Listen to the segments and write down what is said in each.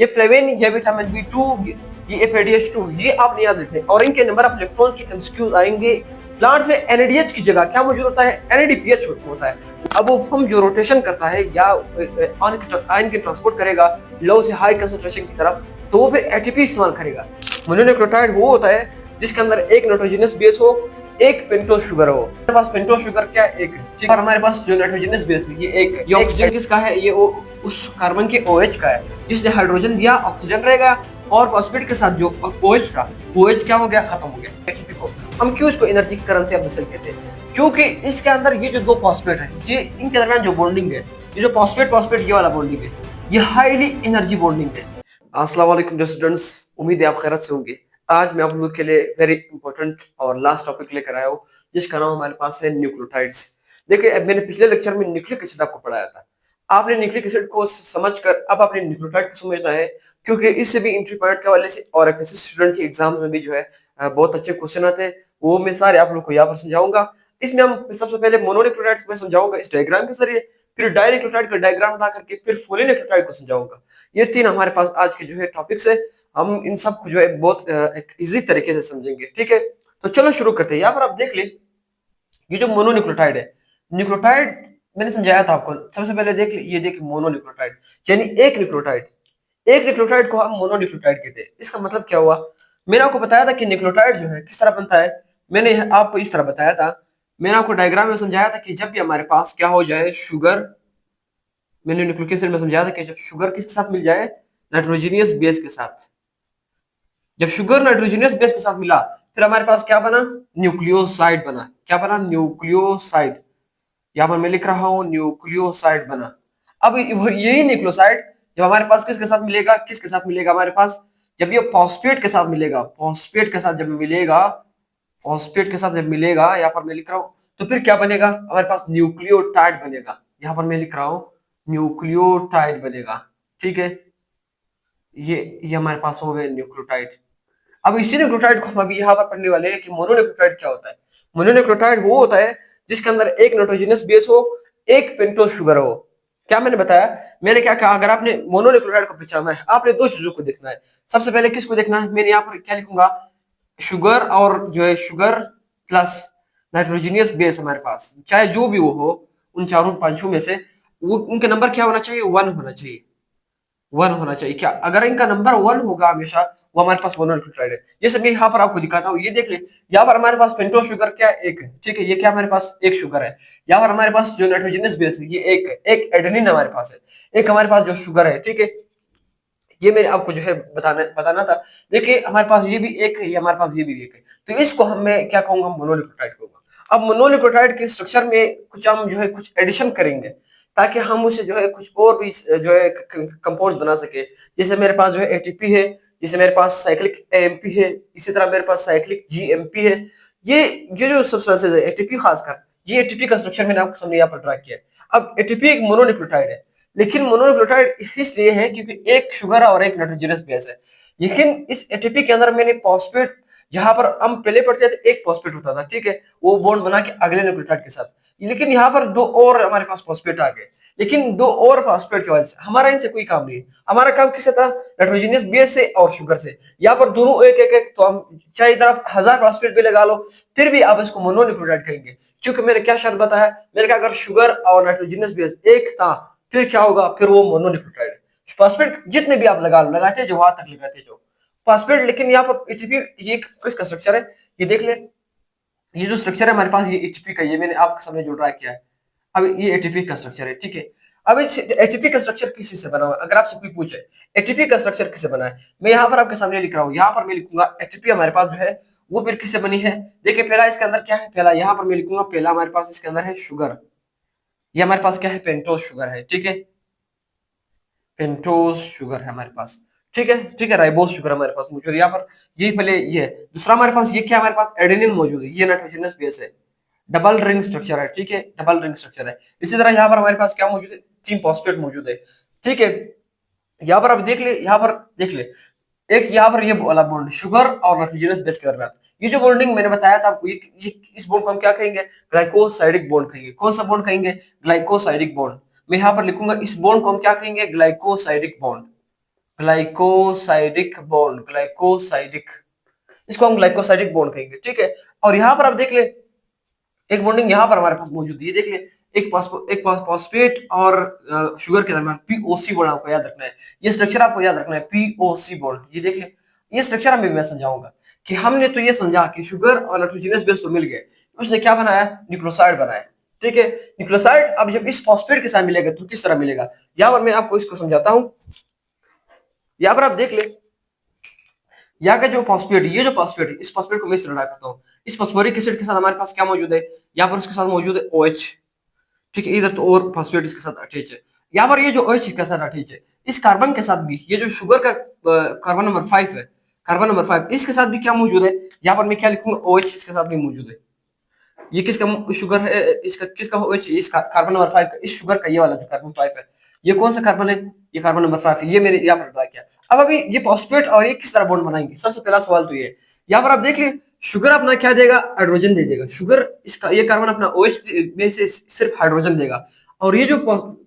ये फ्लेविन, ये vitamin B 2, ये FADH2, ये आपने याद रखने। और इनके नंबर ऑफ इलेक्ट्रॉन के एमसीक्यूज आएंगे। प्लांट्स में NADH की जगह क्या मौजूद होता है? NADPH होता है। अब वो फॉर्म जो रोटेशन करता है या आयन के ट्रांसपोर्ट करेगा लो से हाई कंसंट्रेशन की तरफ, तो वो फिर ATP इस्तेमाल करेगा। मोनोन्यूक्लियोटाइड वो होता है जिसके अंदर एक नाइट्रोजनस बेस हो, एक पेंटोज शुगर हो। हमारे पास पेंटोज शुगर क्या एक है, ठीक है। और हमारे पास जो नाइट्रोजनस बेस है ये एक, ये ऑक्सीजन किसका है? ये उस कार्बन के OH का है जिसने हाइड्रोजन दिया, ऑक्सीजन रहेगा। और फॉस्फेट के साथ जो OH था, OH क्या हो गया? खत्म हो गया। ATP को हम क्यों इसको energy currency of the cell कहते हैं? क्योंकि इसके अंदर ये जो दो फॉस्फेट है, ये इनके दरमियान जो बॉन्डिंग है, ये जो फॉस्फेट फॉस्फेट ये वाला बॉन्डिंग है, ये हाईली एनर्जी बॉन्डिंग है। अस्सलाम वालेकुम स्टूडेंट्स, उम्मीद है आप खैरियत से होंगे। आज मैं आप लोगों के लिए वेरी इंपॉर्टेंट और लास्ट टॉपिक लेकर आया हूँ, जिसका नाम हमारे पास है न्यूक्लियोटाइड्स। देखिए, अब मैंने पिछले लेक्चर में न्यूक्लिक एसिड आपको पढ़ाया था। आपने न्यूक्लिक एसिड को समझकर अब आपने न्यूक्लियोटाइड को समझना है, क्योंकि इससे भी एंट्री पॉइंट के हवाले से और एफएससी स्टूडेंट के एग्जाम में भी जो है बहुत अच्छे क्वेश्चन आते हैं। वो मैं सारे आप लोग को यहाँ पर समझाऊंगा। इसमें हम सबसे पहले मोनोन्यूक्लियोटाइड्स को समझाऊंगा इस डायग्राम के जरिए, फिर डाइन्यूक्लियोटाइड का डायग्राम बना करके फिर पॉलीन्यूक्लियोटाइड को समझाऊंगा। ये तीन हमारे पास आज के जो है टॉपिक्स है। हम इन सब को जो है बहुत एक इजी तरीके से समझेंगे, ठीक है। तो चलो शुरू करते हैं। यहाँ पर आप देख ले, ये जो मोनोन्यूक्लियोटाइड है, न्यूक्लियोटाइड मैंने समझाया था आपको। सबसे पहले देख ले, ये देखिए मोनोन्यूक्लियोटाइड यानी एक न्यूक्लियोटाइड। एक न्यूक्लियोटाइड को हम मोनोन्यूक्लियोटाइड कहते हैं। इसका मतलब क्या हुआ? मैंने आपको बताया था कि न्यूक्लियोटाइड जो है किस तरह बनता है। मैंने आपको इस तरह बताया था। मैंने आपको डायग्राम में समझाया था कि जब भी हमारे पास क्या हो जाए, शुगर। मैंने न्यूक्लिक एसिड में समझाया था कि जब शुगर किसके साथ मिल जाए? नाइट्रोजनियस बेस के साथ। जब शुगर नाइट्रोजनियस बेस के साथ मिला, फिर हमारे पास क्या बना? न्यूक्लियोसाइड बना। क्या बना? न्यूक्लियोसाइड। यहाँ पर मैं लिख रहा हूं न्यूक्लियोसाइड बना। अब यही न्यूक्लियोसाइड जब हमारे पास किसके साथ मिलेगा? किसके साथ मिलेगा हमारे पास? जब ये फॉस्फेट के साथ मिलेगा, फॉस्फेट के साथ जब मिलेगा, फॉस्फेट के साथ जब मिलेगा, यहाँ पर मैं लिख रहा हूं, तो फिर क्या बनेगा हमारे पास? न्यूक्लियोटाइड बनेगा। यहाँ पर मैं लिख रहा हूं न्यूक्लियोटाइड बनेगा, ठीक है। ये हमारे पास हो गए न्यूक्लियोटाइड। अब इसी न्यूक्लियोटाइड को हम अभी यहाँ पर पढ़ने वाले हैं कि मोनोन्यूक्लियोटाइड क्या होता है। मोनोन्यूक्लियोटाइड वो होता है जिसके अंदर एक नाइट्रोजनस बेस हो, एक पेंटोज शुगर हो। क्या मैंने बताया? मैंने क्या कहा? अगर आपने मोनोन्यूक्लियोटाइड को पहचानना है, आपने दो चीजों को देखना है। सबसे पहले किसको देखना है? मैंने यहाँ पर क्या लिखूंगा? शुगर, और जो है शुगर प्लस नाइट्रोजनियस बेस हमारे पास, चाहे जो भी वो हो, उन चारों पांचों में से वो उनके नंबर क्या होना चाहिए? 1 होना चाहिए। 1 होना चाहिए। क्या अगर इनका नंबर 1 होगा हमेशा, वो हमारे पास मोनोन्यूक्लियोटाइड है। जैसे मैं यहाँ पर आपको दिखाता हूँ, ये देख ले। यहाँ पर हमारे पास पेंटोज शुगर क्या एक है, ठीक है। ये क्या हमारे पास? एक शुगर है। यहाँ पर हमारे पास जो नाइट्रोजनस बेस है ये एक है, एक एडेनिन हमारे पास है, एक हमारे पास जो शुगर है, ठीक है। ये मैंने आपको जो है बताना बताना था। देखिए, हमारे पास ये भी एक है, ये हमारे पास ये भी एक है। तो इसको हम मैं क्या कहूंगा? मोनोन्यूक्लियोटाइड कहूंगा। अब मोनोन्यूक्लियोटाइड के स्ट्रक्चर में कुछ हम जो है कुछ एडिशन करेंगे, ताकि हम उसे जो है कुछ और भी जो है कंपाउंड्स बना सके। जैसे मेरे पास जो है ATP है, जैसे मेरे पास साइक्लिक AMP है, इसी तरह मेरे पास साइक्लिक GMP है। ये जो सब्सटेंसेस है ATP खासकर, ये ATP का स्ट्रक्चर मैंने आपके सामने यहाँ पर ड्रा किया है। अब ATP एक मोनोन्यूक्लियोटाइड है, लेकिन मोनोन्यूक्लियोटाइड इसलिए है क्योंकि एक शुगर और एक नाइट्रोजनस बेस है। लेकिन इस एटीपी के अंदर मैंने फॉस्फेट, जहां पर हम पहले पढ़ते थे एक फॉस्फेट होता था, ठीक है, वो बॉन्ड बना के अगले न्यूक्लियोटाइड के साथ। लेकिन यहाँ पर दो और हमारे पास फॉस्फेट आ गए। लेकिन दो और फॉस्फेट की वजह से हमारा इनसे कोई काम नहीं है। हमारा काम किससे था? नाइट्रोजनियस बेस से और शुगर से। यहाँ पर दोनों एक एक एक, तो हम चाहे इधर आप 1000 फॉस्फेट भी लगा लो, फिर भी आप इसको मोनोन्यूक्लियोटाइड कहेंगे। क्योंकि मैंने क्या शर्त बताया? मैंने कहा अगर शुगर और नाइट्रोजनस बेस एक था, फिर क्या होगा? फिर वो मोनोन्यूक्लियोटाइड है। फॉस्फेट जितने भी आप लगा लो, लगाते जो वहां तक लगाते जो फॉस्फेट। लेकिन यहाँ पर एटीपी, ये किसका स्ट्रक्चर है? ये देख ले, ये जो स्ट्रक्चर है हमारे पास, ये एटीपी का, ये मैंने आपके सामने जो ड्रा किया है। अब ये एटीपी का स्ट्रक्चर है, ठीक है। अब इस एटीपी का स्ट्रक्चर किसी से बना हुआ है? अगर आपसे कोई पूछे एटीपी का स्ट्रक्चर किससे बना है, मैं यहाँ पर आपके सामने लिख रहा हूँ। यहाँ पर मैं लिखूंगा एटीपी हमारे पास जो है वो फिर किससे बनी है। देखिए, पहला इसके अंदर क्या है? पहला यहाँ पर मैं लिखूंगा, पहला हमारे पास इसके अंदर है शुगर। ये हमारे पास क्या है? पेंटोज शुगर है, ठीक है। पेंटोज शुगर है हमारे पास, ठीक है, ठीक है। राइबोज शुगर हमारे पास मौजूद है यहाँ पर। यही पहले ये दूसरा हमारे पास, ये क्या हमारे पास? एडेनिन मौजूद है। ये नाइट्रोजनस बेस है, डबल रिंग स्ट्रक्चर है, ठीक है, डबल रिंग स्ट्रक्चर है। इसी तरह यहाँ पर हमारे पास क्या मौजूद है? 3 फॉस्फेट मौजूद है, ठीक है। यहाँ पर आप देख ले, यहाँ पर देख ले, एक यहाँ पर ये वाला बॉन्ड शुगर और नाइट्रोजनस बेस के दरमियान, ये जो बॉन्डिंग मैंने बताया था आपको, ये इस बॉन्ड को हम क्या कहेंगे? ग्लाइकोसाइडिक बॉन्ड कहेंगे। कौन सा बॉन्ड कहेंगे? Glycosidic bond. मैं यहाँ पर लिखूंगा, इस बॉन्ड को हम क्या कहेंगे? Glycosidic bond. Glycosidic bond, glycosidic, इसको हम ग्लाइकोसाइडिक बॉन्ड कहेंगे, ठीक है। और यहाँ पर आप देख ले एक बॉन्डिंग यहाँ पर हमारे पास मौजूद है, ये देख ले एक फॉस्फेट और शुगर के दरमियान पीओसी बॉन्ड आपको याद रखना है, ये स्ट्रक्चर आपको याद रखना है, पीओसी बॉन्ड। ये देख ले ये स्ट्रक्चर हमें मैं समझाऊंगा कि हमने तो ये समझा कि शुगर और नाइट्रोजनस बेस तो मिल गए, उसने क्या बनाया, न्यूक्लियोसाइड बनाया, ठीक है। न्यूक्लियोसाइड अब जब इस फॉस्फेट के साथ मिलेगा तो किस तरह मिलेगा, यहाँ पर मैं आपको इसको समझाता हूँ। यहाँ पर आप देख ले यहाँ का जो फॉस्फेट, ये जो फॉस्फेट है, इस फॉस्फेट को मैं इस तरह करता हूँ, इस फॉस्फोरिक एसिड के साथ हमारे पास क्या मौजूद है, यहाँ पर उसके साथ मौजूद है OH, ठीक है। इधर तो और फॉस्फेट इसके साथ अटैच है, यहाँ पर ये जो OH इसके साथ अटैच है, इस कार्बन के साथ भी ये जो शुगर का कार्बन नंबर 5 है, कार्बन नंबर 5 इसके साथ भी क्या मौजूद है, यहाँ पर मैं क्या लिखूंगा, OH इसके साथ भी मौजूद है। ये किसका शुगर है, इसका किसका OH, इस कार्बन नंबर 5 का, इस शुगर का, ये वाला जो कार्बन 5 है, ये कौन सा कार्बन है, ये कार्बन नंबर 5 है, ये मैंने यहाँ पर ड्रा किया। अब अभी ये फॉस्फेट और ये किस तरह बॉन्ड बनाएंगे, सबसे पहला सवाल तो ये, यहाँ पर आप देख लिए शुगर अपना क्या देगा, हाइड्रोजन दे देगा, शुगर इसका ये कार्बन अपना OH में से सिर्फ हाइड्रोजन देगा, और ये जो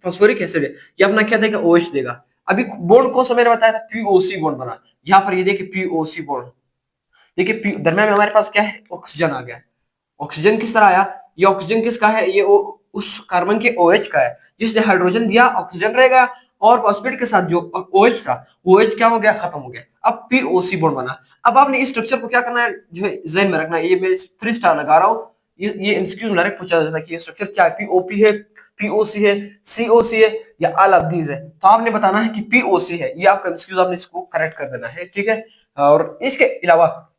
फॉस्फोरिक एसिड है ये अपना क्या देगा, OH देगा। अभी बॉन्ड कौन सा मैंने बताया था, पीओसी बॉन्ड बना, यहाँ पर ये देखिए पीओसी बॉन्ड, देखिए दरम्यान में हमारे पास क्या है, ऑक्सीजन आ गया। ऑक्सीजन किस तरह आया, ये ऑक्सीजन किसका है, ये उस कार्बन के OH का है, जिसने हाइड्रोजन दिया ऑक्सीजन रहेगा, और फॉस्फेट के साथ जो OH था वो OH क्या हो गया, खत्म हो गया, अब POC बॉन्ड बना। अब आपने इस स्ट्रक्चर को क्या करना है, जो है जहन में रखना है, ये मैं 3 स्टार लगा रहा हूँ, ये एमसीक्यू में डायरेक्ट पूछा जाता है कि ये स्ट्रक्चर क्या है, POP है, POC है, COC है, या ऑल ऑफ दीज है, तो आपने बताना है कि POC है, ये आपका एमसीक्यू, आपने इसको करेक्ट कर देना है, ठीक है। और इसके अलावा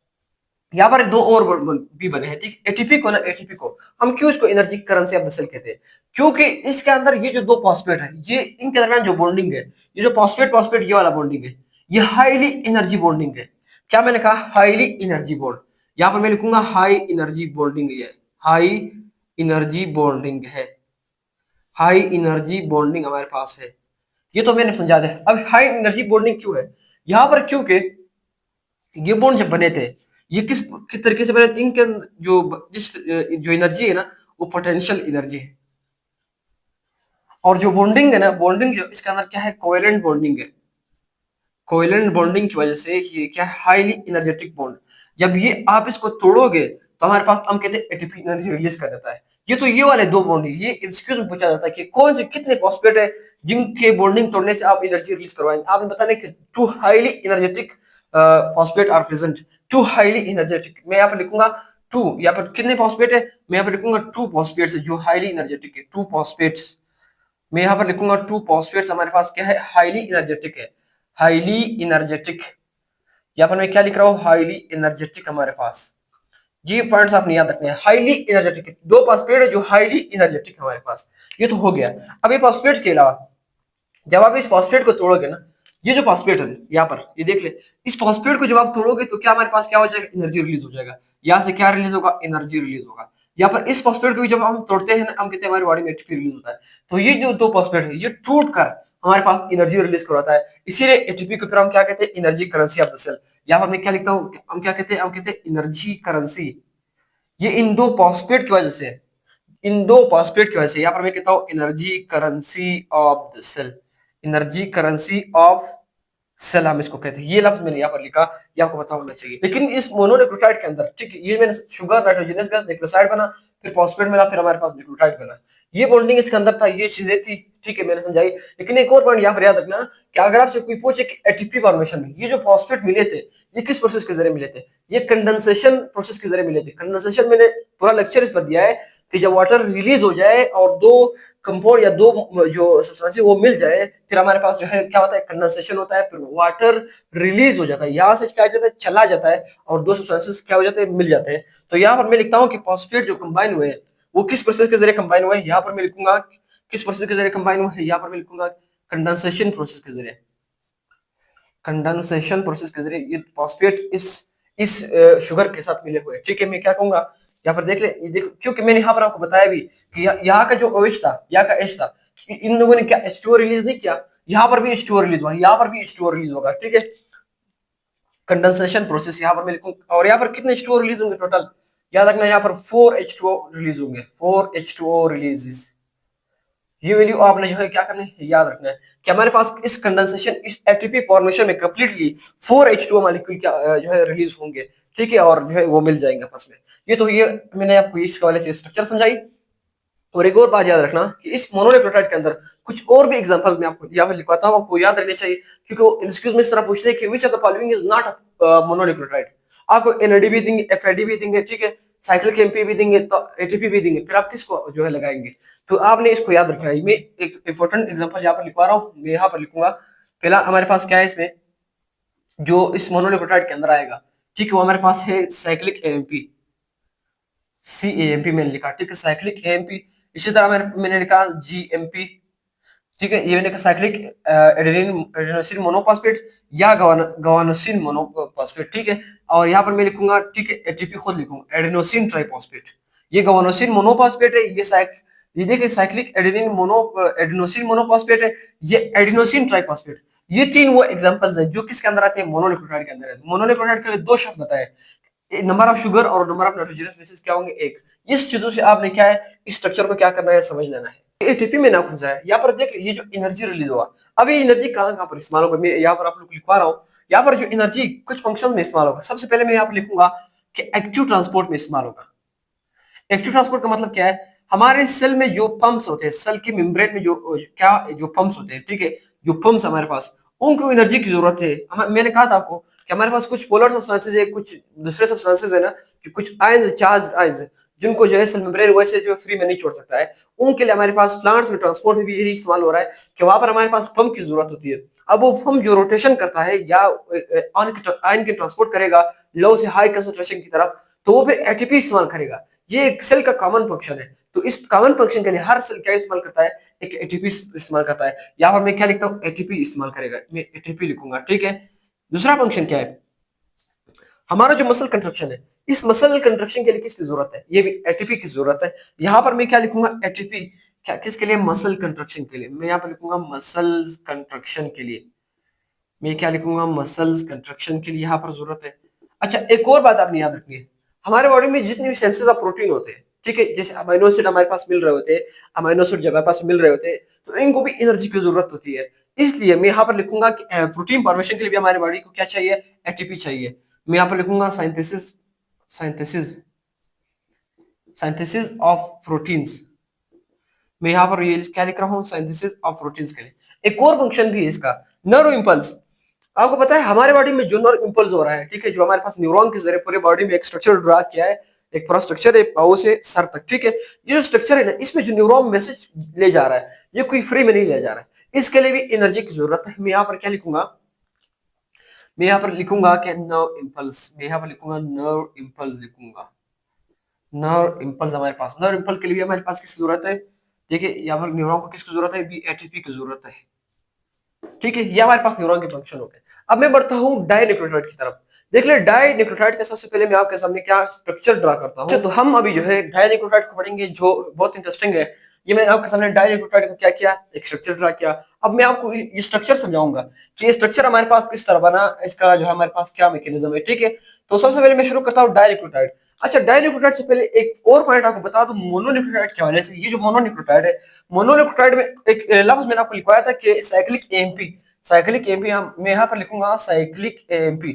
यहाँ पर दो और भी बने हैं, ठीक। एटीपी को ना, एटीपी को हम क्यों इसको energy currency of the cell कहते हैं, क्योंकि इसके अंदर ये जो दो फॉस्फेट है, ये इनके दरमियान जो बॉन्डिंग है, ये जो फॉस्फेट फॉस्फेट ये वाला बॉन्डिंग है, ये हाईली एनर्जी बॉन्डिंग है। क्या मैंने कहा, हाईली एनर्जी बॉन्ड, यहाँ पर मैं लिखूंगा हाई एनर्जी बॉन्डिंग, है हाई एनर्जी बॉन्डिंग है, हाई एनर्जी बॉन्डिंग हमारे पास है, ये तो मैंने समझा दिया। अब हाई एनर्जी बॉन्डिंग क्यों है यहाँ पर, क्योंकि ये बॉन्ड जब बने थे, ये किस तरीके से बने थे, इनके जो एनर्जी है ना, वो पोटेंशियल एनर्जी है, और जो बॉन्डिंग है ना, बॉन्डिंग जो इसके अंदर क्या है, कोवेलेंट बॉन्डिंग है। कोवेलेंट बॉन्डिंग की वजह से ये क्या है, हाईली एनर्जेटिक बॉन्ड, जब ये आप इसको तोड़ोगे तो हमारे पास हम कहते हैं एटीपी एनर्जी रिलीज कर देता है। ये तो ये वाले दो बॉन्डिंग, ये एमसीक्यू में पूछा जाता है कि कौन से कितने फॉस्फेट है जिनके बॉन्डिंग तोड़ने से आप एनर्जी रिलीज करवाएंगे, आपने बताना कि two highly energetic phosphate are present, two highly energetic, मैं यहाँ पर लिखूंगा टू, यहाँ पर कितने फॉस्फेट है, मैं यहाँ पर लिखूंगा टू फॉस्फेट्स जो हाईली एनर्जेटिक है, टू फॉस्फेट्स, मैं यहाँ पर लिखूंगा टू फॉस्फेट्स हमारे पास क्या है, हाईली एनर्जेटिक है, हाईली एनर्जेटिक, यहाँ पर मैं क्या लिख रहा हूँ, हाईली एनर्जेटिक हमारे पास, ये पॉइंट्स आपने याद रखने हैं, हाईली एनर्जेटिक, दो फॉस्फेट है जो हाईली एनर्जेटिक हमारे पास, ये तो हो गया। अब ये फॉस्फेट के अलावा जब आप इस फॉस्फेट को तोड़ोगे ना, ये जो फॉस्फेट है यहाँ पर ये देख ले, इस फॉस्फेट को जब आप तोड़ोगे तो क्या हमारे पास क्या हो जाएगा, एनर्जी रिलीज हो जाएगा, यहाँ से क्या रिलीज होगा, एनर्जी रिलीज होगा। यहाँ पर इस फॉस्फेट को भी जब हम तोड़ते हैं ना, हम कहते हैं हमारी बॉडी में एटीपी रिलीज होता है, तो ये जो दो फॉस्फेट है ये टूट कर हमारे पास एनर्जी रिलीज करवाता है, इसीलिए एटीपी को फिर हम क्या कहते हैं, energy currency of the cell. यहाँ पर मैं क्या लिखता हूँ, हम क्या कहते हैं, हम कहते हैं एनर्जी करेंसी, ये इन दो फॉस्फेट की वजह से, इन दो फॉस्फेट की वजह से यहाँ पर मैं कहता हूँ energy currency of the cell, energy currency of cell हम इसको कहते हैं, ये लफ्ज मैंने यहाँ पर लिखा, ये आपको पता होना चाहिए। लेकिन इस मोनोन्यूक्लियोटाइड के अंदर, ठीक है, ये मैंने शुगर नाइट्रोजनस बेस न्यूक्लियोसाइड बना, फिर फॉस्फेट मिला, फिर हमारे पास न्यूक्लियोटाइड बना, ये बॉन्डिंग इसके अंदर था, ये चीजें थी, ठीक है, मैंने समझाई। लेकिन एक और पॉइंट यहाँ पर याद रखना कि अगर आपसे कोई पूछे कि एटीपी फॉर्मेशन में ये जो फॉस्फेट मिले थे, ये किस प्रोसेस के जरिए मिले थे, ये कंडेंसेशन प्रोसेस के जरिए मिले थे। कंडेंसेशन मैंने पूरा लेक्चर इस पर दिया है कि जब वाटर रिलीज हो जाए और दो कंपाउंड या दो जो सब्सटेंस वो मिल जाए, फिर हमारे पास जो है क्या होता है, कंडेंसेशन होता है, फिर वाटर रिलीज हो जाता है, यहाँ से क्या जाता है, चला जाता है, और दो सब्सटेंसेस क्या हो जाते हैं, मिल जाते हैं। तो यहाँ पर मैं लिखता हूँ कि फॉस्फेट जो कंबाइन हुए वो किस प्रोसेस के जरिए कंबाइन हुए, यहाँ पर मैं लिखूंगा किस प्रोसेस के जरिए कंबाइन हुए, यहाँ पर मैं लिखूंगा कंडेंसेशन प्रोसेस के जरिए, कंडेंसेशन प्रोसेस के जरिए ये फॉस्फेट इस शुगर के साथ मिले हुए, ठीक है। मैं क्या कहूंगा, यहाँ पर देख ले, ये देख, क्योंकि मैंने यहाँ पर आपको बताया भी कि यहाँ का जो OH था, यहाँ का H था, इन लोगों ने क्या H2O रिलीज नहीं किया, यहाँ पर भी H2O रिलीज हुआ, यहाँ पर भी H2O रिलीज होगा, ठीक है। कंडेंसेशन प्रोसेस यहाँ पर मैं लिखूं, और यहाँ पर कितने H2O रिलीज होंगे टोटल, याद रखना यहाँ पर 4 H2O रिलीज होंगे, 4 H2O रिलीजेस, ये वैल्यू आपने जो है क्या करना है, याद रखना है कि हमारे पास इस कंडेंसेशन, इस एटीपी फॉर्मेशन में कंप्लीटली 4H2O मॉलिक्यूल क्या जो है रिलीज होंगे, ठीक है, और जो है वो मिल जाएंगे आपस में। ये तो ये मैंने आपको इस हवाले से स्ट्रक्चर समझाई। और एक और बात याद रखना कि इस मोनोन्यूक्लियोटाइड के अंदर कुछ और भी एग्जांपल्स मैं आपको यहाँ पर लिखवाता हूँ, आपको याद रखने चाहिए, क्योंकि वो एमसीक्यूज में इस तरह पूछते हैं कि which of the following is not mononucleotide. आपको एनएडी भी देंगे, एफएडी भी देंगे, ठीक है, साइक्लिक एमपी भी देंगे, तो एटीपी भी देंगे, फिर आप किसको जो है लगाएंगे। तो आपने इसको याद रखना है। मैं एक इंपॉर्टेंट एग्जांपल यहाँ पर लिखवा रहा हूँ, मैं यहाँ पर लिखूंगा। पहला हमारे पास क्या है इसमें, जो इस मोनोन्यूक्लियोटाइड के अंदर आएगा, ठीक है, वो हमारे पास है साइक्लिक एमपी, CAMP मैंने लिखा, ठीक है, साइक्लिक एएमपी। इसी तरह मैंने लिखा GMP, ठीक है, ये मैंने कहा साइक्लिक एडेनोसिन मोनोफॉस्फेट या गवानोसिन मोनोफॉस्फेट, ठीक है। और यहाँ पर मैं लिखूंगा, ठीक है, एटीपी खुद लिखूंगा, एडेनोसिन ट्राइफॉस्फेट। ये गवानोसिन मोनोफॉस्फेट है, ये देखिए साइक्लिक एडेनोसिन मोनोफॉस्फेट है, ये एडेनोसिन ट्राइफॉस्फेट। ये तीन वो एग्जांपल्स है जो किसके अंदर आते हैं, मोनोन्यूक्लियोटाइड के अंदर है। मोनोन्यूक्लियोटाइड के लिए दो शब्द बताए, नंबर ऑफ शुगर और नंबर ऑफ नाइट्रोजनस बेसिस क्या होंगे, एक। इस चीजों से आपने क्या है, इस स्ट्रक्चर को क्या करना है, समझ लेना है। एटीपी में ना खुजा है, यहाँ पर देख ये जो एनर्जी रिलीज हुआ, अब ये एनर्जी कहाँ कहाँ पर इस्तेमाल होगा, मैं यहाँ पर आप लोग लिखवा रहा हूँ। यहाँ पर जो एनर्जी कुछ फंक्शन में इस्तेमाल होगा, सबसे पहले मैं यहाँ पर लिखूंगा कि एक्टिव ट्रांसपोर्ट में इस्तेमाल होगा। एक्टिव ट्रांसपोर्ट का मतलब क्या है, हमारे सेल में जो पंप्स होते हैं, सेल के मेम्ब्रेन में जो क्या जो पंप्स होते हैं, ठीक है, जो पंप्स हमारे पास, उनको एनर्जी की जरूरत है। मैंने कहा था आपको कि हमारे पास कुछ पोलर सब्सटेंसेस है, कुछ दूसरे सब्सटेंसेस है ना, जो कुछ आयंस, चार्ज आयंस, जिनको जो है सेल मेम्ब्रेन वैसे जो फ्री में नहीं छोड़ सकता है, उनके लिए हमारे पास प्लांट्स में ट्रांसपोर्ट में भी यही इस्तेमाल हो रहा है कि वहां पर हमारे पास पंप की जरूरत होती है। अब वो पंप जो रोटेशन करता है या आयन के ट्रांसपोर्ट करेगा लो से हाई कंसंट्रेशन की तरफ, तो वो फिर एटीपी इस्तेमाल करेगा। ये एक सेल का कॉमन फंक्शन है। तो इस कॉमन फंक्शन के लिए हर सेल क्या इस्तेमाल करता है, एक एटीपी इस्तेमाल करता है। यहाँ पर मैं क्या लिखता हूँ, एटीपी इस्तेमाल करेगा, मैं एटीपी लिखूंगा, ठीक है। दूसरा फंक्शन क्या है, हमारा जो मसल कंट्रक्शन है, इस मसल कंट्रक्शन के लिए किसकी जरूरत है, ये भी एटीपी की जरूरत है। यहाँ पर मैं क्या लिखूंगा, एटीपी क्या किसके लिए, मसल कंट्रक्शन के लिए। मैं यहाँ पर लिखूंगा मसल कंट्रक्शन के लिए, मैं क्या लिखूंगा, मसल्स कंस्ट्रक्शन के लिए यहाँ पर जरूरत है। अच्छा, एक और बात आपने याद रखनी है, हमारे बॉडी में जितने भी सेंसेस ऑफ प्रोटीन होते हैं, ठीक है, जैसे अमीनो एसिड हमारे पास मिल रहे होते हैं, अमीनो एसिड जब हमारे पास मिल रहे होते हैं, तो इनको भी एनर्जी की जरूरत होती है। इसलिए मैं यहाँ पर लिखूंगा कि प्रोटीन फॉर्मेशन के लिए भी हमारे बॉडी को क्या चाहिए, एटीपी चाहिए। मैं यहाँ पर लिखूंगा synthesis, synthesis synthesis of proteins. मैं यहाँ पर ये क्या लिख रहा हूँ, साइंथेसिस ऑफ प्रोटीन्स के लिए। एक और फंक्शन भी है इसका, नर्व इम्पल्स। आपको पता है हमारे बॉडी में जो नर्व इम्पल्स हो रहा है, ठीक है, जो हमारे पास न्यूरॉन के जरिए पूरे बॉडी में एक स्ट्रक्चर ड्रा किया है, एक पूरा स्ट्रक्चर है पाँव से सर तक, ठीक है। ये जो स्ट्रक्चर है ना, इसमें जो न्यूरॉन मैसेज ले जा रहा है, ये कोई फ्री में नहीं ले जा रहा है, इसके लिए भी एनर्जी की जरूरत है। मैं यहाँ पर क्या लिखूंगा, मैं यहाँ पर लिखूंगा कि नर्व इम्पल्स, मैं यहाँ पर लिखूंगा नर्व इम्पल्स लिखूंगा। नर्व इम्पल्स हमारे पास, नर्व इम्पल्स के लिए हमारे पास किसकी जरूरत है, देखिए यहाँ पर न्यूरॉन को किसकी जरूरत है, भी एटीपी की जरूरत है, ठीक है। ये हमारे पास न्यूरॉन के फंक्शन हो गए। अब मैं बढ़ता हूँ डाइन्यूक्लियोटाइड की तरफ। देख ले डाइन्यूक्लियोटाइड का सबसे पहले मैं आपके सामने क्या स्ट्रक्चर ड्रा करता हूँ। तो हम अभी जो है डाइन्यूक्लियोटाइड को पढ़ेंगे, जो बहुत इंटरेस्टिंग है। ये मैंने आपके सामने डाइन्यूक्लियोटाइड का क्या किया, एक स्ट्रक्चर ड्रा किया। अब मैं आपको ये स्ट्रक्चर समझाऊंगा कि ये स्ट्रक्चर हमारे पास किस तरह बना, इसका जो है हमारे पास क्या मैकेनिज्म है, ठीक है। तो सबसे पहले मैं शुरू करता हूँ डाइन्यूक्लियोटाइड। अच्छा, डाइन्यूक्लियोटाइड से पहले एक और पॉइंट आपको बता दूं मोनोन्यूक्लियोटाइड के हवाले से। ये जो मोनोन्यूक्लियोटाइड है, मोनोन्यूक्लियोटाइड में एक लफ्ज मैंने आपको लिखवाया था कि साइक्लिक एएमपी, साइक्लिक एमपी मैं यहाँ पर लिखूंगा साइक्लिक एमपी।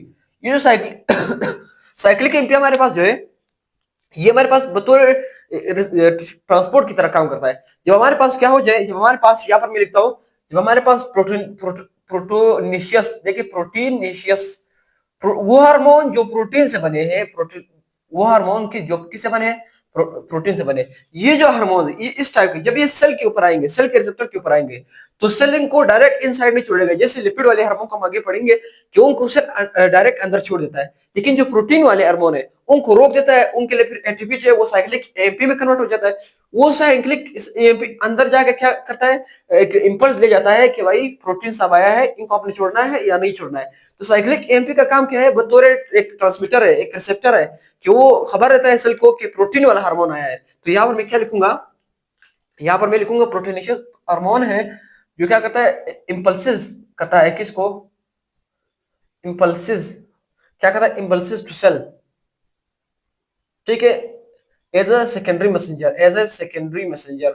ये जो साइक्लिक साइक्लिक एमपी हमारे पास जो है, ये हमारे पास बतौर ट्रांसपोर्ट की तरह काम करता है। जब हमारे पास क्या हो जाए, जब हमारे पास यहाँ पर मैं लिखता हूँ, जब हमारे पास प्रोटोनिशियस, देखिए प्रोटीनिशियस, वो हार्मोन जो प्रोटीन से बने हैं, प्रोटीन वो हार्मोन की जो किससे बने हैं, प्रोटीन से बने। ये जो हार्मोन इस टाइप के जब ये सेल के ऊपर आएंगे, सेल के रिसेप्टर के ऊपर आएंगे, तो सेल इनको डायरेक्ट इनसाइड नहीं छोड़ेगा। जैसे लिपिड वाले हार्मोन को हम आगे पढ़ेंगे कि उनको सेल डायरेक्ट अंदर छोड़ देता है, लेकिन जो प्रोटीन वाले हार्मोन है उनको रोक देता है। उनके लिए फिर एटीपी जो है वो साइक्लिक एएमपी में कन्वर्ट हो जाता है। वो साइक्लिक एएमपी अंदर जाकर क्या करता है, एक इंपल्स ले जाता है कि भाई प्रोटीन सब आया है, इनको आपने छोड़ना है या नहीं छोड़ना है। तो साइक्लिक एएमपी का काम क्या है, बतौर एक ट्रांसमीटर है, एक रिसेप्टर है, कि वो खबर देता है सेल को कि प्रोटीन वाला हार्मोन आया है। तो यहाँ पर मैं क्या लिखूंगा, यहाँ पर मैं लिखूंगा प्रोटीनिशियस हार्मोन है, जो क्या करता है, इंपल्सिस करता है, किसको, इंपल्सिस, क्या करता है, इंपल्सिस टू सेल, ठीक है, as a secondary messenger, as a secondary messenger.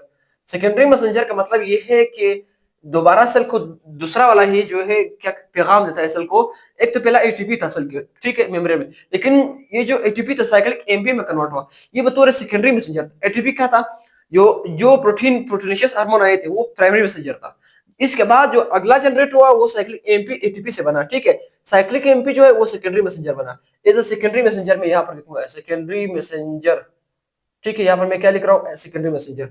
Secondary messenger का मतलब ये है कि दोबारा सेल को दूसरा वाला ही जो है क्या पैगाम देता है सेल को। एक तो पहला एटीपी था सेल के, ठीक है, मेमोरी में, लेकिन ये जो एटीपी था साइक्लिक एमपी में कन्वर्ट हुआ, ये बतौर सेकेंडरी मैसेंजर। एटीपी क्या था, जो जो प्रोटीनेशियस हार्मोन आए थे वो प्राइमरी मैसेंजर था। इसके बाद जो अगला जनरेट हुआ वो साइक्लिक एमपी एटीपी से बना, ठीक है। साइक्लिक एमपी जो है वो सेकेंडरी मैसेंजर बना। एज अ सेकेंडरी मैसेंजर में यहाँ पर लिखूंगा सेकेंडरी मैसेंजर, ठीक है। यहाँ पर मैं क्या लिख रहा हूँ, सेकेंडरी मैसेंजर।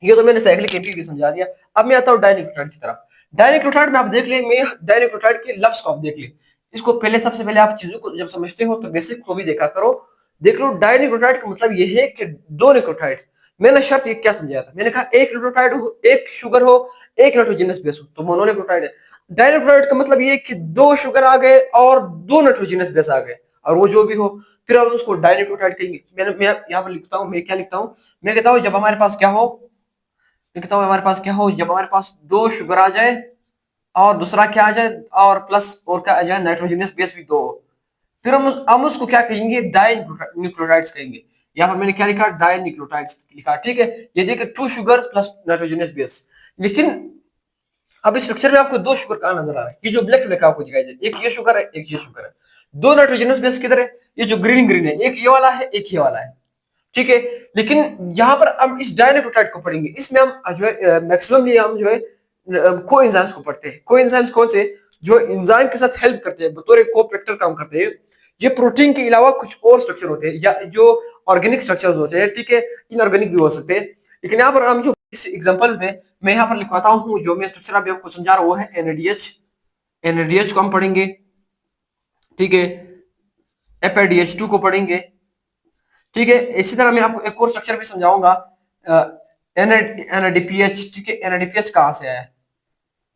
ये तो मैंने साइक्लिक एमपी भी समझा दिया। अब मैं आता हूँ डाइन्यूक्लियोटाइड की तरफ। डाइन्यूक्लियोटाइड में आप देख ले, मैं डाइन्यूक्लियोटाइड के लफ्ज को आप देख ले। इसको पहले, सबसे पहले आप चीजों को जब समझते हो तो बेसिक को भी देखा करो। देख लो, डाइन्यूक्लियोटाइड का मतलब ये है कि दो न्यूक्लियोटाइड। मैंने शर्त ये क्या समझाया था, मैंने कहा एक न्यूक्लियोटाइड हो, एक शुगर हो, एक नाइट्रोजनस बेस हो तो मोनोन्यूक्लियोटाइड है। डाइन्यूक्लियोटाइड का मतलब ये है कि दो शुगर आ गए और दो नाइट्रोजनस बेस आ गए, और वो जो भी हो फिर हम उसको डाइन्यूक्लियोटाइड कहेंगे। मैं यहाँ पर लिखता हूँ, मैं क्या लिखता हूँ, मैं कहता हूँ जब हमारे पास क्या हो, लिखता हूँ हमारे पास क्या हो, जब हमारे पास दो शुगर आ जाए और दूसरा क्या आ जाए, और प्लस और क्या आ जाए, नाइट्रोजनस बेस भी दो हो, फिर हम उसको क्या कहेंगे, डाई न्यूक्लियोटाइड्स कहेंगे। यहाँ पर मैंने क्या लिखा, डाई न्यूक्लियोटाइड्स लिखा, ठीक है। ये देखिए two sugars plus nitrogenous base. लेकिन अब इस स्ट्रक्चर में आपको दो शुगर कहाँ नजर आ रहा है, ये जो ब्लैक ब्लैक आपको दिखाई दे, एक ये शुगर है एक ये शुगर है। दो नाइट्रोजनस बेस किधर है, ये जो ग्रीन ग्रीन है, एक ये वाला है एक ये वाला है, ठीक है। लेकिन यहाँ पर हम इस डाइन्यूक्लियोटाइड को पढ़ेंगे, इसमें हम जो है मैक्सिमम हम जो है कोएंजाइम्स को पढ़ते हैं। कोएंजाइम्स कौन से, जो एंजाइम के साथ हेल्प करते हैं, बतौर कोप्रेक्टर काम करते हैं। ये प्रोटीन के अलावा कुछ और स्ट्रक्चर होते हैं, या जो ऑर्गेनिक स्ट्रक्चर्स होते हैं, ठीक है, इनऑर्गेनिक भी हो सकते हैं। लेकिन यहाँ पर हम जो इस एग्जांपल्स में मैं यहाँ पर लिखवाता हूँ, जो मैं स्ट्रक्चर अभी आपको समझा रहा हूँ वो है एनएडीएच। एनएडीएच को हम पढ़ेंगे, ठीक है। एफएडीएच2 को पढ़ेंगे, ठीक है। इसी तरह मैं आपको एक और स्ट्रक्चर भी समझाऊंगा, एनएडीपीएच, ठीक है। एनएडीपीएच कहाँ से आया है,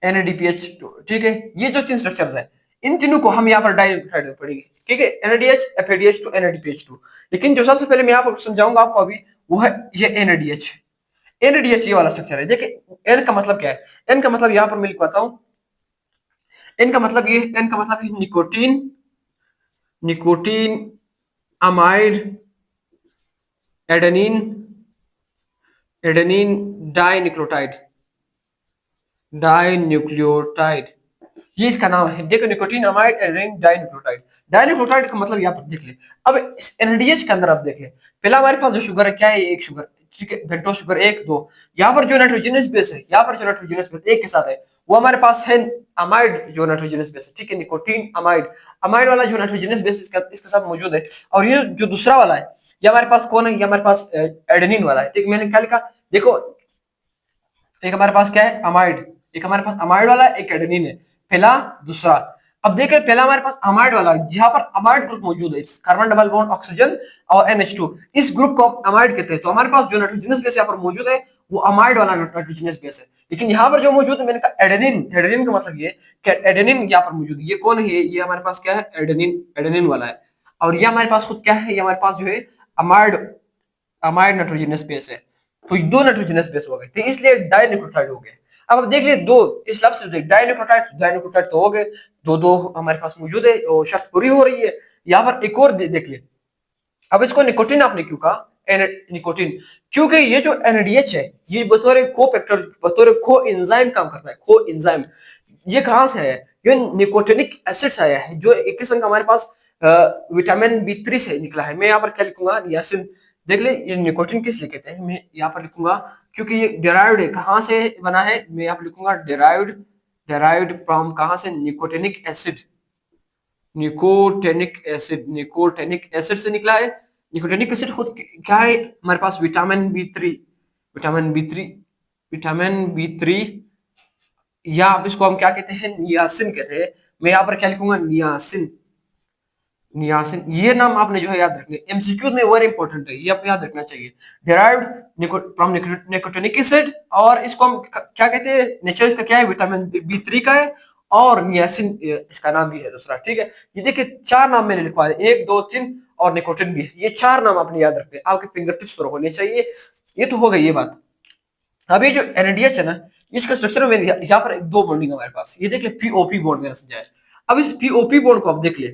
एनएडीपीएच, ठीक है। ये जो तीन स्ट्रक्चर्स हैं, इन तीनों को हम यहाँ पर डाइन्यूक्लियोटाइड में पढ़ेंगे, ठीक है। NADH, FADH2, एनएडीपीएच2। लेकिन जो सबसे पहले मैं यहाँ पर समझाऊंगा आपको अभी, वो है ये एनएडीएच। एनएडीएच ये वाला स्ट्रक्चर है। देखिए एन का मतलब क्या है, एन का मतलब यहाँ पर मैं लिखवाता हूँ। एन का मतलब ये, एन का मतलब है nicotine, nicotine amide adenine, adenine dinucleotide, dinucleotide, ये इसका नाम है। देखो nicotine amide adenine dinucleotide. Dinucleotide का मतलब यहाँ पर देख ले। अब इस एनएडीएच के अंदर आप देख ले, पहला हमारे पास जो शुगर है क्या है, एक शुगर, ठीक है, पेंटोस शुगर एक दो। यहाँ पर जो नाइट्रोजनस बेस है, यहाँ पर जो नाइट्रोजनस बेस एक के साथ है, वो हमारे पास है अमाइड जो नाइट्रोजनस बेस है, ठीक है, निकोटीन अमाइड। अमाइड वाला जो नाइट्रोजनस बेस इसके साथ मौजूद है। और ये जो दूसरा वाला है, ये हमारे पास कौन है, ये हमारे पास एडेनिन वाला है, ठीक। मैंने क्या लिखा, देखो एक हमारे पास क्या है, अमाइड, एक हमारे पास अमाइड वाला, एक एडेनिन है, पहला दूसरा। अब देखिए पहला हमारे पास अमाइड वाला, जहां पर अमाइड ग्रुप मौजूद है, कार्बन डबल बॉन्ड ऑक्सीजन और NH2, इस ग्रुप को अमाइड कहते हैं। तो हमारे पास जो नाइट्रोजनस बेस यहाँ पर मौजूद है वो अमाइड वाला नाइट्रोजनस बेस है। लेकिन यहाँ पर जो मौजूद है, मैंने कहा एडेनिन, एडेनिन का मतलब ये कि एडेनिन यहाँ पर मौजूद है। ये कौन है, ये हमारे पास क्या है, एडेनिन, एडेनिन वाला है। और ये हमारे पास खुद क्या है, ये हमारे पास जो है अमाइड, अमाइड नाइट्रोजनस बेस है। तो दो नाइट्रोजनस बेस हो गए, तो इसलिए डाइन्यूक्लियोटाइड हो गए। अब देख लिए दो, इस लफ्ज से डाइन्यूक्लियोटाइड, डाइन्यूक्लियोटाइड तो हो गए, दो दो हमारे पास मौजूद है, और शर्त पूरी हो रही है। यहाँ पर एक और देख लिए। अब इसको निकोटीन आपने क्यों कहा, निकोटीन, क्योंकि ये जो एनएडीएच है, ये बतौर कोफैक्टर, बतौर को एंजाइम काम करता है, को एंजाइम। ये कहाँ से आया है, ये निकोटिनिक एसिड से आया है, जो एक किस्म का हमारे पास विटामिन B3 से निकला है। मैं यहाँ पर क्या लिखूंगा, नियासिन। देख ले, ये निकोटिन किस लिए कहते हैं, मैं यहाँ पर लिखूंगा क्योंकि ये डेराइव्ड है, कहाँ से बना है, मैं यहाँ पर लिखूंगा डेराइव्ड, डेराइव्ड फ्रॉम कहाँ से, nicotinic acid, nicotinic acid, nicotinic acid से निकला है। निकोटेनिक एसिड खुद क्या है, हमारे पास vitamin B3, vitamin B3, vitamin B3, या आप इसको हम क्या कहते हैं, नियासिन कहते हैं। मैं यहाँ पर क्या लिखूंगा, नियासिन, नियासिन। ये नाम आपने जो है याद रखने, एमसीक्यू में वेरी इंपॉर्टेंट है, ये आपको याद रखना चाहिए। डेराइव्ड फ्रॉम निकोटिनिक एसिड, और इसको हम क्या कहते हैं, नेचर इसका क्या है, विटामिन B3 का है, और नियासिन इसका नाम भी है दूसरा, ठीक है। ये देखिए चार नाम मैंने लिखवा दिए, 1 2 3 और निकोटिन भी है। ये चार नाम आपने याद रखने, आपके फिंगर टिप्स पर होने चाहिए। ये तो हो गई ये बात। अब ये जो एनएडीएच है ना, इसका स्ट्रक्चर में यहाँ पर दो बॉन्डिंग हमारे पास, ये देख ले, पीओपी बॉन्ड मैंने समझाया। अब इस पीओपी बॉन्ड को आप देख ले,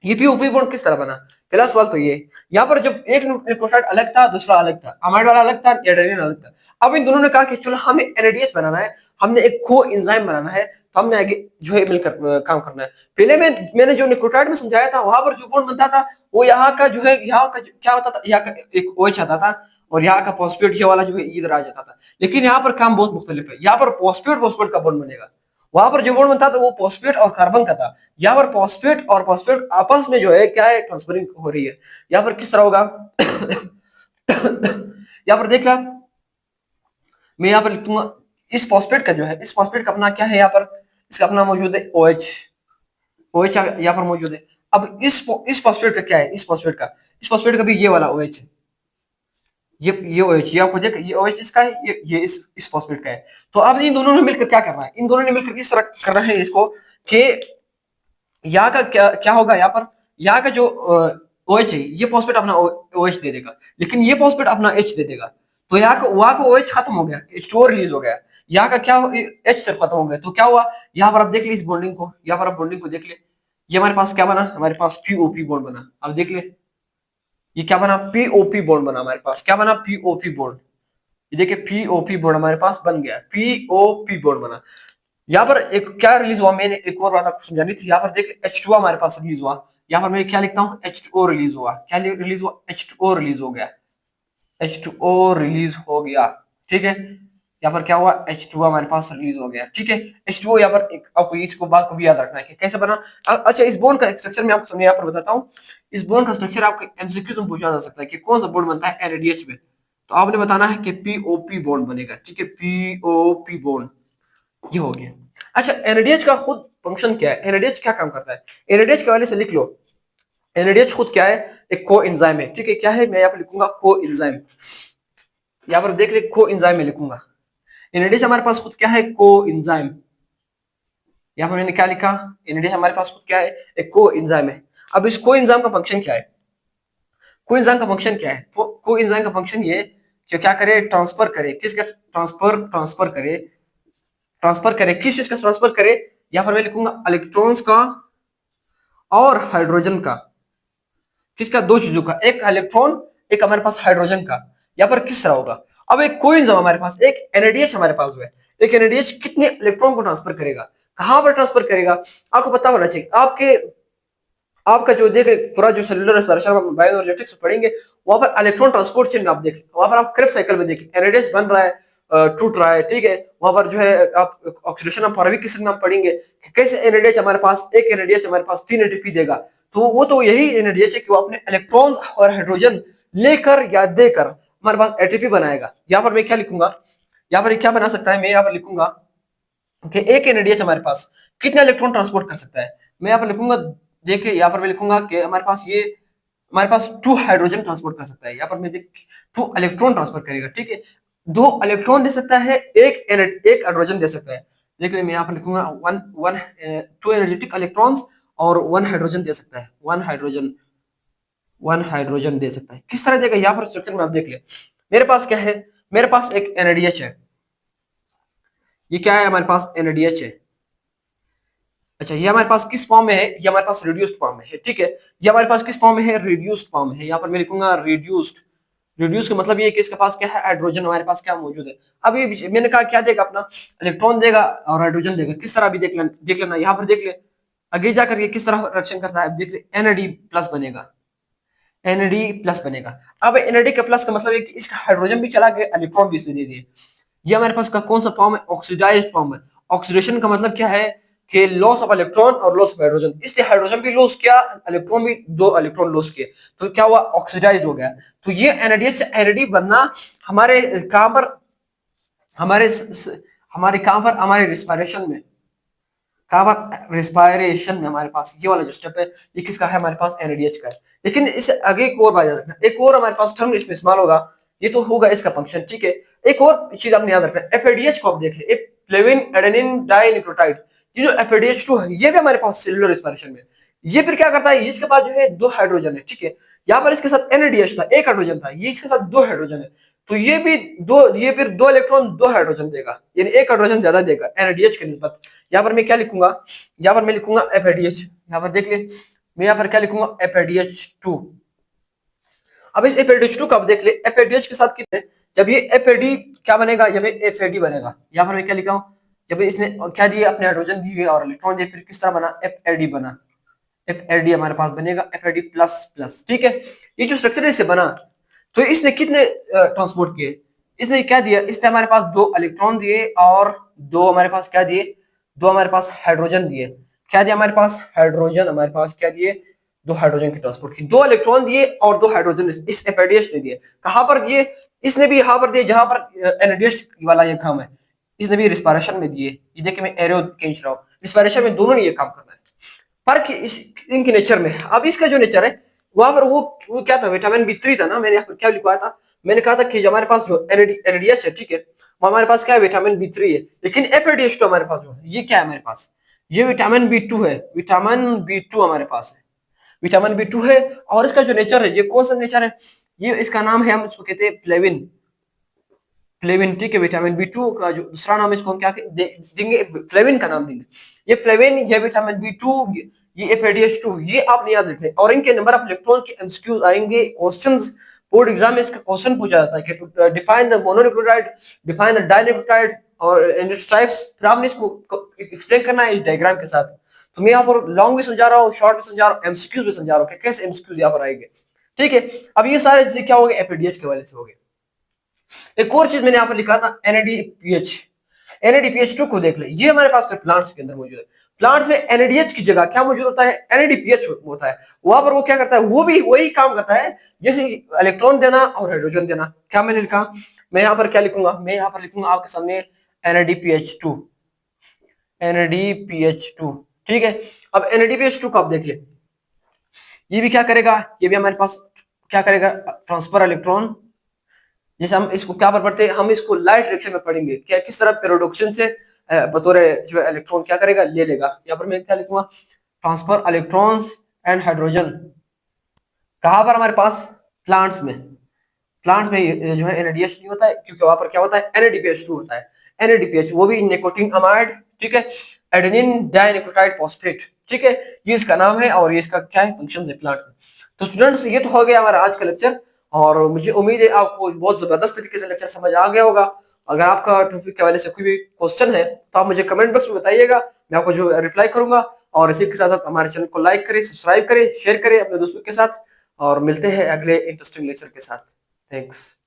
ये पीओपी बॉन्ड किस तरह बना? पहला सवाल तो ये। यहाँ पर जब एक न्यूक्लियोटाइड अलग था, दूसरा अलग था, अमाइड वाला अलग था, एडेनिन अलग था। अब इन दोनों ने कहा कि चलो हमें एनएडीएच बनाना है, हमने एक को एंजाइम बनाना है, तो हमने आगे जो है मिलकर काम करना है। पहले मैंने जो न्यूक्लियोटाइड में समझाया था, वहां पर जो बॉन्ड बनता था वो यहाँ का जो है, यहाँ का क्या होता था, यहाँ का एक OH आता था और यहाँ का फॉस्फेट ये वाला जो है इधर आ जाता था। लेकिन यहाँ पर काम बहुत मुख्तलिफ है। यहाँ पर फॉस्फेट फॉस्फेट का बॉन्ड बनेगा, वहां पर जो बॉन्ड बनता था वो फॉस्फेट और कार्बन का था। यहाँ पर फॉस्फेट और फॉस्फेट आपस में जो है क्या है, ट्रांसफरिंग हो रही है। यहाँ पर किस तरह होगा? यहाँ पर देख ला, मैं यहाँ पर लिखूंगा इस फॉस्फेट का जो है, इस फॉस्फेट का अपना क्या है, यहाँ पर इसका अपना मौजूद है OH। OH यहाँ पर मौजूद है। अब इस फॉस्फेट का क्या है, इस फॉस्फेट का भी ये वाला OH है। ये OH, ये आपको देख, ये OH इसका है, ये इस फॉस्फेट का है। तो अब इन दोनों ने मिलकर क्या करना है, इन दोनों ने मिलकर इस तरह करना है इसको कि यहाँ का क्या क्या होगा, यहाँ पर यहाँ का जो OH है, ये फॉस्फेट अपना OH दे देगा, लेकिन ये फॉस्फेट अपना H दे देगा। तो यहाँ का वहां का OH खत्म हो गया, H2O रिलीज हो गया। यहाँ का क्या H सिर्फ खत्म हो गया, तो क्या हुआ? यहाँ पर आप देख ले इस बॉन्डिंग को, यहाँ पर आप बॉन्डिंग को देख ले, ये हमारे पास क्या बना, हमारे पास POP बॉन्ड बना। अब देख ले ये क्या बना, POP बॉन्ड बना हमारे पास, क्या बना, POP बॉन्ड। ये देखिए POP बॉन्ड हमारे पास बन गया, POP बॉन्ड बना। यहाँ पर एक क्या रिलीज हुआ, मैंने एक और बात आपको समझानी थी। यहाँ पर देख H2O हमारे पास रिलीज हुआ, यहाँ पर मैं क्या लिखता हूँ, H2O रिलीज हुआ। क्या रिलीज हुआ? H2O रिलीज हो गया, H2O रिलीज हो गया, ठीक है। यहाँ पर क्या हुआ, H2O हमारे पास रिलीज हो गया, ठीक है। H2O यहाँ पर एक आपको इसको बात को भी याद रखना है कि कैसे बना। अच्छा, इस बॉन्ड का स्ट्रक्चर मैं आपको समझ यहाँ पर बताता हूँ। इस बॉन्ड का स्ट्रक्चर आपको MCQ में पूछा जा सकता है कि कौन सा बॉन्ड बनता है NADH में, तो आपने बताना है कि POP बॉन्ड बनेगा, ठीक है, POP बॉन्ड, ये हो गया। अच्छा, NADH का खुद फंक्शन क्या है, NADH क्या काम करता है? NADH के वाले से लिख लो, NADH खुद क्या है, एक को एंजाइम है, ठीक है। क्या है, मैं यहाँ पर लिखूंगा को एंजाइम, यहाँ पर देख ले को एंजाइम में लिखूंगा। NADH हमारे पास खुद क्या है, को एंजाइम। यहाँ पर मैंने क्या लिखा, NADH हमारे पास खुद क्या है, एक को एंजाइम है। अब इस को एंजाइम का फंक्शन क्या है, को एंजाइम का फंक्शन क्या है? को एंजाइम का फंक्शन ये कि क्या करे, ट्रांसफर करे, किसका ट्रांसफर करे किस चीज का ट्रांसफर करे। यहाँ पर मैं लिखूंगा इलेक्ट्रॉन्स का और हाइड्रोजन का, किसका, दो चीजों का, एक इलेक्ट्रॉन एक हमारे पास हाइड्रोजन का। यहाँ पर किस तरह होगा, अब एक कोएंजाइम हमारे पास, एक NADH हमारे पास हुआ है, एक NADH कितने इलेक्ट्रॉन को ट्रांसफर करेगा, कहां पर ट्रांसफर करेगा, आपको पता होना चाहिए। आपका जो देख पूरा जो सेलुलर रेस्पिरेशन बायोएनर्जेटिक्स पढ़ेंगे, वहां पर इलेक्ट्रॉन ट्रांसपोर्ट चेन आप देख, वहां पर आप क्रेब्स साइकिल में देखिए, NADH बन रहा है, टूट रहा है, ठीक है। वहां पर जो है आप ऑक्सीडेशन ऑफ फॉरमिक एसिड में पढ़ेंगे कि कैसे NADH हमारे पास, एक NADH हमारे पास 3 ATP देगा। तो वो तो यही NADH है कि वो अपने इलेक्ट्रॉन्स और हाइड्रोजन लेकर या देकर हमारे पास ATP बनाएगा। यहाँ पर मैं क्या लिखूंगा, यहाँ पर क्या बना सकता है, मैं यहाँ पर लिखूंगा कि एक NADH हमारे पास कितना इलेक्ट्रॉन ट्रांसपोर्ट कर सकता है। मैं यहाँ पर लिखूंगा, देखिए यहाँ पर मैं लिखूंगा कि हमारे पास 2 हाइड्रोजन ट्रांसपोर्ट कर सकता है। यहाँ पर मैं देख 2 इलेक्ट्रॉन ट्रांसफर करेगा, ठीक है। 2 इलेक्ट्रॉन दे सकता है, एक हाइड्रोजन दे सकता है। देखिए मैं यहाँ पर लिखूंगा 2 एनर्जेटिक इलेक्ट्रॉन्स और 1 हाइड्रोजन दे सकता है, 1 हाइड्रोजन दे सकता है। किस तरह देगा, यहाँ पर स्ट्रक्चर में आप देख ले, मेरे पास क्या है, मेरे पास एक NADH है, ये क्या है, हमारे पास NADH है। अच्छा, ये हमारे पास किस फॉर्म में है, ये हमारे पास रिड्यूस्ड फॉर्म में है, ठीक है। ये हमारे पास किस फॉर्म में है, रिड्यूस्ड फॉर्म में है। यहाँ पर मैं लिखूंगा रिड्यूस्ड। रिड्यूस का मतलब ये कि इसके पास क्या है, हाइड्रोजन हमारे पास क्या मौजूद है। अब ये मैंने कहा क्या देगा, अपना इलेक्ट्रॉन देगा और हाइड्रोजन देगा। किस तरह भी देख लेना, यहाँ पर देख ले, आगे जाकर ये किस तरह रिएक्शन करता है, देख ले, NAD प्लस बनेगा, NAD प्लस बनेगा। अब NAD के प्लस का मतलब है कि इसका हाइड्रोजन भी चला गया, इलेक्ट्रॉन भी इसने दे दिए। ये हमारे पास का कौन सा फॉर्म है, ऑक्सीडाइज्ड फॉर्म है। ऑक्सीडेशन का मतलब क्या है कि लॉस ऑफ इलेक्ट्रॉन और लॉस ऑफ हाइड्रोजन, इसलिए हाइड्रोजन भी लॉस किया, इलेक्ट्रॉन भी 2 इलेक्ट्रॉन लॉस किए, तो क्या हुआ, ऑक्सीडाइज हो गया। तो ये NADH से NAD बनना हमारे कहां पर, हमारे कहां पर, हमारे रिस्पायरेशन में, कहां पर, रिस्पायरेशन में हमारे पास ये वाला जो स्टेप है, ये किसका है, हमारे पास NADH का है। लेकिन इससे आगे एक और बात याद रखना, एक और हमारे पास टर्म इसमें इस्तेमाल होगा, ये तो होगा इसका फंक्शन, ठीक है। एक और चीज आपने याद रखना, FADH को आप देख ले, एक फ्लेविन एडेनिन डाइन्यूक्लियोटाइड, ये जो FADH2 है, ये भी हमारे पास सेलुलर रेस्पिरेशन में, ये फिर क्या करता है, इसके पास जो है 2 हाइड्रोजन है, ठीक है। यहाँ पर इसके साथ NADH था, 1 हाइड्रोजन था, ये इसके साथ 2 हाइड्रोजन है, तो ये भी ये फिर 2 इलेक्ट्रॉन 2 हाइड्रोजन देगा, यानी 1 हाइड्रोजन ज्यादा देगा NADH के निस्बत। यहाँ पर मैं क्या लिखूंगा, यहाँ पर मैं लिखूंगा FADH। यहाँ पर देख ले, मैं यहाँ पर क्या लिखूंगा, FADH2। अब इस FADH2 का आप देख ले, FADH के साथ कितने, जब ये FAD क्या बनेगा, जब ये FAD बनेगा, यहाँ पर मैं क्या लिखा हूँ, जब इसने क्या दिया, अपने हाइड्रोजन दिए और इलेक्ट्रॉन दिए, फिर किस तरह बना, FAD बना। FAD हमारे पास बनेगा FAD प्लस प्लस, ठीक है। ये जो स्ट्रक्चर इससे बना, तो इसने कितने ट्रांसपोर्ट किए, इसने क्या दिया, इसने हमारे पास 2 इलेक्ट्रॉन दिए और 2 हमारे पास क्या दिए, 2 हमारे पास हाइड्रोजन दिए। क्या दिया हमारे पास, हाइड्रोजन हमारे पास क्या दिए, 2 हाइड्रोजन की ट्रांसपोर्ट की, 2 इलेक्ट्रॉन दिए और 2 हाइड्रोजन इस FADH ने दिए। कहां पर दिए, इसने भी यहाँ पर दिए जहां पर NADH वाला ये काम है, इसने भी रिस्पायरेशन में दिए। ये देखिए मैं एरो खींच रहा हूँ, रिस्पायरेशन में दोनों ने ये काम करना है। फर्क इस इनके नेचर में। अब इसका जो नेचर है, वहां पर वो क्या था, विटामिन B3 था ना, मैंने यहाँ पर क्या लिखवाया था, मैंने कहा था कि हमारे पास जो NADH है, ठीक है, वो हमारे पास क्या है, विटामिन B3 है। लेकिन FADH2 हमारे पास जो है, ये क्या है हमारे पास, ये विटामिन B2 है, विटामिन B2 हमारे पास है, विटामिन B2 है। और इसका जो नेचर है, ये कौन सा नेचर है, ये इसका नाम है, हम इसको कहते हैं फ्लेविन, फ्लेविन, ठीक है। विटामिन B2 का जो दूसरा नाम, इसको हम क्या देंगे, फ्लेविन का नाम देंगे। ये फ्लेविन, ये विटामिन B2, ये FADH2, ये आपने याद रखना है। और इनके नंबर ऑफ इलेक्ट्रॉन के एमसीक्यूज आएंगे, क्वेश्चंस बोर्ड एग्जाम में इसका क्वेश्चन पूछा जाता है कि define the mononucleotide, define the dinucleotide और इट्स टाइप्स। फिर आपने इसको एक्सप्लेन करना है इस डायग्राम के साथ। तो मैं यहाँ पर लॉन्ग भी समझा रहा हूँ, शॉर्ट भी समझा रहा हूँ, एमसीक्यूज भी समझा रहा हूँ कि कैसे एमसीक्यूज यहाँ पर आएंगे, ठीक है। अब ये सारे चीजें क्या हो गए, FADH के वजह से हो गए। एक और चीज मैंने यहाँ पर लिखा था, NADPH, NADPH2 को देख ले, ये हमारे पास फिर प्लांट्स के अंदर मौजूद है। प्लांट्स में NADH की जगह क्या मौजूद होता है, NADPH होता है। वहां पर वो क्या करता है, वो भी वही काम करता है, जैसे इलेक्ट्रॉन देना और हाइड्रोजन देना। क्या मैंने लिखा, मैं यहाँ पर क्या लिखूंगा, मैं यहाँ पर लिखूंगा आपके सामने NADPH2, NADPH2, ठीक है। अब NADPH2 को आप देख ले, ये भी क्या करेगा, ये भी हमारे पास क्या करेगा, ट्रांसफर इलेक्ट्रॉन। जैसे हम इसको क्या पर पढ़ते हैं, हम इसको लाइट डायरेक्शन में पढ़ेंगे, क्या किस तरह पेरोडक्शन से बतौर जो इलेक्ट्रॉन क्या करेगा, ले लेगा। यहाँ पर मैं क्या लिखूंगा, ट्रांसफर इलेक्ट्रॉन्स एंड हाइड्रोजन। कहां पर हमारे पास, प्लांट्स में, प्लांट्स में जो है NADH नहीं होता है, क्योंकि वहां पर क्या होता है, NADPH2 होता है। NADPH वो भी निकोटीन अमाइड, ठीक है, एडेनिन डाइन्यूक्लियोटाइड फॉस्फेट, ठीक है, ये इसका नाम है और ये इसका क्या है, फंक्शन है प्लांट में। तो स्टूडेंट्स, ये तो हो गया हमारा आज का लेक्चर, और मुझे उम्मीद है आपको बहुत जबरदस्त तरीके से लेक्चर समझ आ गया होगा। अगर आपका टॉपिक के हवाले से कोई भी क्वेश्चन है तो आप मुझे कमेंट बॉक्स में बताइएगा, मैं आपको जो रिप्लाई करूंगा। और इसी के साथ साथ हमारे चैनल को लाइक करें, सब्सक्राइब करें, शेयर करें अपने दोस्तों के साथ, और मिलते हैं अगले इंटरेस्टिंग लेक्चर के साथ। थैंक्स।